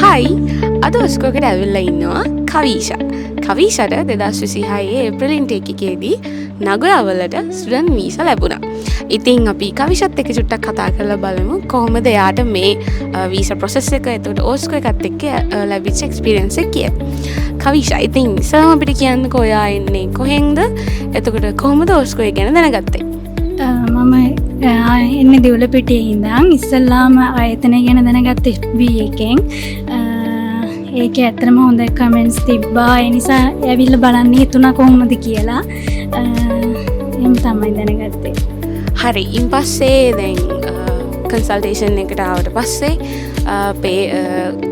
හයි අද ඔස්කෝකට ඇවිල්ලා ඉන්නවා කවීෂා. කවීෂාට 2026 ඒප්‍රිල් ඉන්ටේක් එකේදී නගරවලට ස්ටුඩන්ට් වීසා ලැබුණා. ඉතින් අපි කවීෂාත් එක්ක චුට්ටක් කතා කරලා බලමු කොහොමද එයාට මේ වීසා ප්‍රොසෙස් එක එතකොට ඔස්කෝ එකත් එක්ක ලැබිච්ච එක්ස්පීරියන්ස් එක කියලා. කවීෂා ඉතින් ඉස්සරම අපිට කියන්නකෝ ඔයා එන්නේ කොහෙන්ද? එතකොට කොහොමද ඔස්කෝ එක ගැන දැනගත්තේ? මම එන්න දිවුල පිටියේ ඉඳන් ඉස්සල්ලාම ආයතනය ගැන දැනගත්ත FB එකෙන් ඒක ඇත්තටම හොඳ කමෙන්ට්ස් තිබ්බා ඒ නිසා ඇවිල්ලා බලන්න හිතුණා කොහොමද කියලා එහෙම තමයි දැනගත්තේ. හරි ඉන් පස්සේ දැන් කන්සල්ටේෂන් එකට ආවට පස්සේ අපේ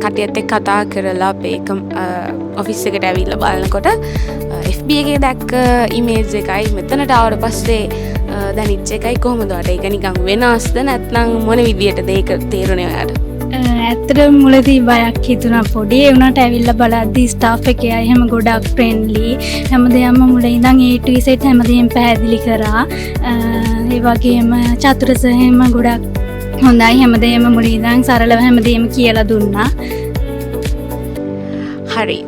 කටියත් එක්ක කතා කරලා අපේ ඔෆිස් එකට ඇවිල්ලා බලනකොට FB එකේ දැක්ක ඉමේජ් එකයි මෙතනට ආවට පස්සේ දැනිච්ච එකයි කොහොමද ඔයාලට ඒක නිකන් වෙනස්ද නැත්නම් මොන විදියටද ඒක තේරුනේ ඔයාලට? ඇත්තටම මුලදී බයක් හිතුණා පොඩි ඒ වුණාට ඇවිල්ලා බලද්දි ස්ටාෆ් එකේ අය හැම ගොඩක් ෆ්‍රෙන්ඩ්ලි හැමදේම මුල ඉඳන් A to Z හැමදේම පැහැදිලි කරා ඒ වගේම චතුර සර් හැම ගොඩක් හොඳයි හැමදේම මුල ඉඳන් සරලව හැමදේම කියලා දුන්නා. හරි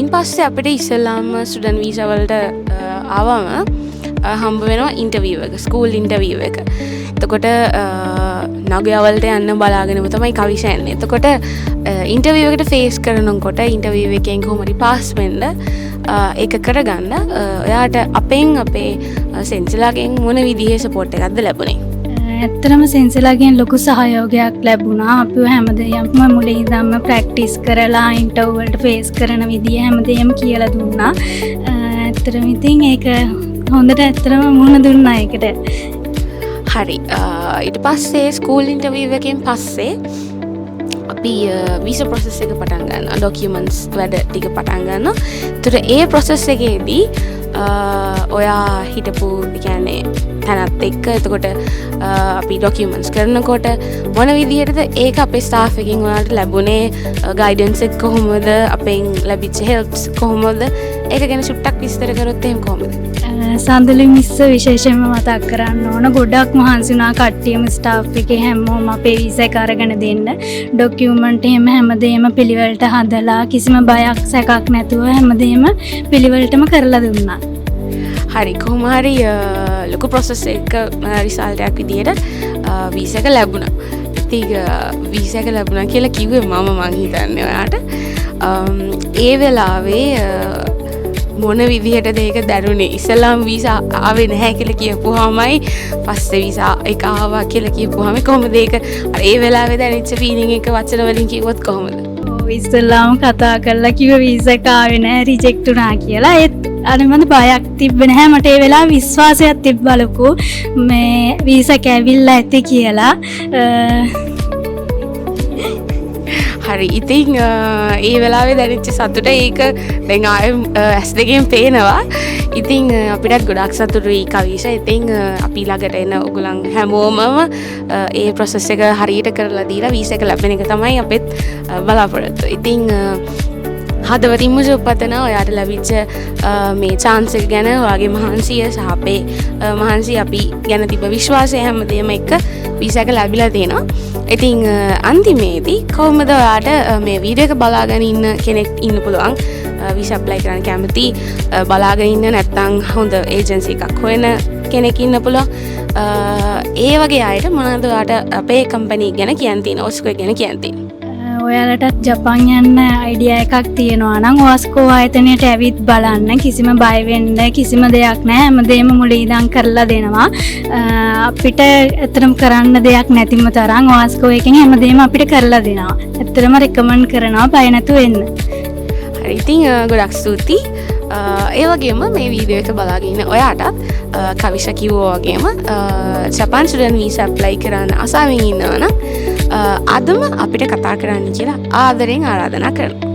ඉන් පස්සේ අපිට ඉස්සෙල්ලාම ස්ටුඩන්ට් වීසා වලට ආවම හම්බ වෙනවා ඉන්ටර්විව් එක ස්කූල් ඉන්ටර්විව් එක. එතකොට නගරවලට යන්න බලාගෙනම තමයි කවිෂා යන්නේ. එතකොට ඉන්ටර්විව් එකට ෆේස් කරනකොට ඉන්ටර්විව් එකෙන් කොහොමද පාස් වෙන්න ඒක කරගන්න ඔයාට අපෙන් අපේ සෙන්සලාගෙන් මොන විදිහේ සපෝට් එකක්ද ලැබුණේ? ඇත්තටම සෙන්සලාගෙන් ලොකු සහයෝගයක් ලැබුණා. අපිව හැමදේම මුලින් ඉඳන්ම ප්‍රැක්ටිස් කරලා ඉන්ටර්විව් වලට ෆේස් කරන විදිය හැමදේම කියලා දුන්නා. ඇත්තටම ඉතින් ඒක හොඳට ඇත්තටම මුහුණ දුන්නා ඒකට. හරි ඊට පස්සේ ස්කූල් ඉන්ටර්විව් එකෙන් පස්සේ අපි වීසා ප්‍රොසෙස් එක පටන් ගන්නවා. ඩොකියුමන්ට්ස් වැඩ ටික පටන් ගන්නවා. ඒතර ඒ ප්‍රොසෙස් එකේදී ඔයා හිටපු කියන්නේ තැනත් එක්ක එතකොට අපි ඩොකියුමන්ට්ස් කරනකොට මොන විදිහටද ඒක අපේ ස්ටාෆ් එකෙන් ඔයාලට ලැබුණේ? ගයිඩන්ස් එක කොහොමද? අපෙන් ලැබිච්ච හෙල්ප්ස් කොහොමද? ඒක ගැන චුට්ටක් විස්තර කරොත් එහෙම කොහොමද? සඳලු මිස්ස විශේෂයෙන්ම මතක් කරන්න ඕන. ගොඩක් මහන්සි වුණා කට්ටියම ස්ටාෆ් එකේ හැමෝම අපේ වීසා එක අරගෙන දෙන්න. ඩොකියුමන්ට් එහෙම හැමදේම පිළිවෙලට හදලා කිසිම බයක් සැකක් නැතුව හැමදේම පිළිවෙලටම කරලා දුන්නා. හරි කොහොම හරි ලොකු ප්‍රොසෙස් එක රිසල්ට් එකක් විදියට වීසා එක ලැබුණා. ඉතින් වීසා එක ලැබුණා කියලා කිව්වේ මම හිතන්නේ ඔයාට. ඒ වෙලාවේ මොන විදිහටද ඒක දැනුනේ? ඉස්සලාම් වීසා ආවේ නැහැ කියලා කියපුවාමයි පස්සේ වීසා එක ආවා කියලා කියපුවාම කොහොමද ඒක ඒ වෙලාවේ දැනෙච්ච ෆීලිං එක වචන වලින් කිව්වොත් කොහොමද? ඉස්සලාම කතා කරලා කිව්ව වීසා එක ආවේ නැහැ රිජෙක්ට් වුණා කියලා. ඒත් අනිවාර්ය බයක් තිබ්බේ නැහැ. මට ඒ වෙලාවේ විශ්වාසයක් තිබ්බලකෝ මේ වීසා එක ඇවිල්ලා ඇති කියලා. හරි ඉතින් ඒ වෙලාවේ දැනෙච්ච සතුට ඒක දැන් ආයෙ ඇස් දෙකෙන් පේනවා. ඉතින් අපිටත් ගොඩක් සතුටුයි කවිෂා. ඉතින් අපි ළඟට එන ඔයගොල්ලන් හැමෝමම ඒ ප්‍රොසෙස් එක හරියට කරලා දීලා වීසා එක ලැබෙන එක තමයි අපිත් බලාපොරොත්තු. ඉතින් හදවතින්ම සුපතන ඔයාට ලැබිච්ච මේ chance එක ගැන ඔයාගේ මහන්සිය සහ අපේ මහන්සිය අපි ගැන තිබ්බ විශ්වාසය හැමදේම එක්ක වීසා එක ලැබිලා තියෙනවා. ඉතින් අන්තිමේදී කොහොමද ඔයාට මේ වීඩියෝ එක බලාගෙන ඉන්න කෙනෙක් ඉන්න පුළුවන් වීසා ඇප්ලයි කරන්න කැමති බලාගෙන ඉන්න නැත්නම් හොඳ ඒජන්සි එකක් හොයන කෙනෙක් ඉන්න පුළුවන්. ඒ වගේ අයට මොනවද ඔයාට අපේ කම්පැනි ගැන කියන්න තියෙන ඔස්කෝ ගැන කියන්න තියෙන? ඔයාලටත් ජපාන් යන්න අයිඩියා එකක් තියෙනවා නම් ඔස්කෝ ආයතනයට ඇවිත් බලන්න. කිසිම බය වෙන්න කිසිම දෙයක් නැහැ. හැමදේම මුලින් ඉඳන් කරලා දෙනවා. අපිට ඇත්තටම කරන්න දෙයක් නැතිම තරම් ඔස්කෝ එකෙන් හැමදේම අපිට කරලා දෙනවා. ඇත්තටම රෙකමන්ඩ් කරනවා බය නැතුව එන්න. හරි ඉතින් ගොඩක් ස්තුතියි. ඒ වගේම මේ වීඩියෝ එක බලාගෙන ඉන්න ඔයාටත් කවිෂා කිව්වා වගේම ජපාන් ස්ටුඩන්ට් වීසා ඇප්ලයි කරන්න අසාවෙන් ඉන්නවා නම් අදම අපිට කතා කරන්න කියලා ආදරෙන් ආරාධනා කරනවා.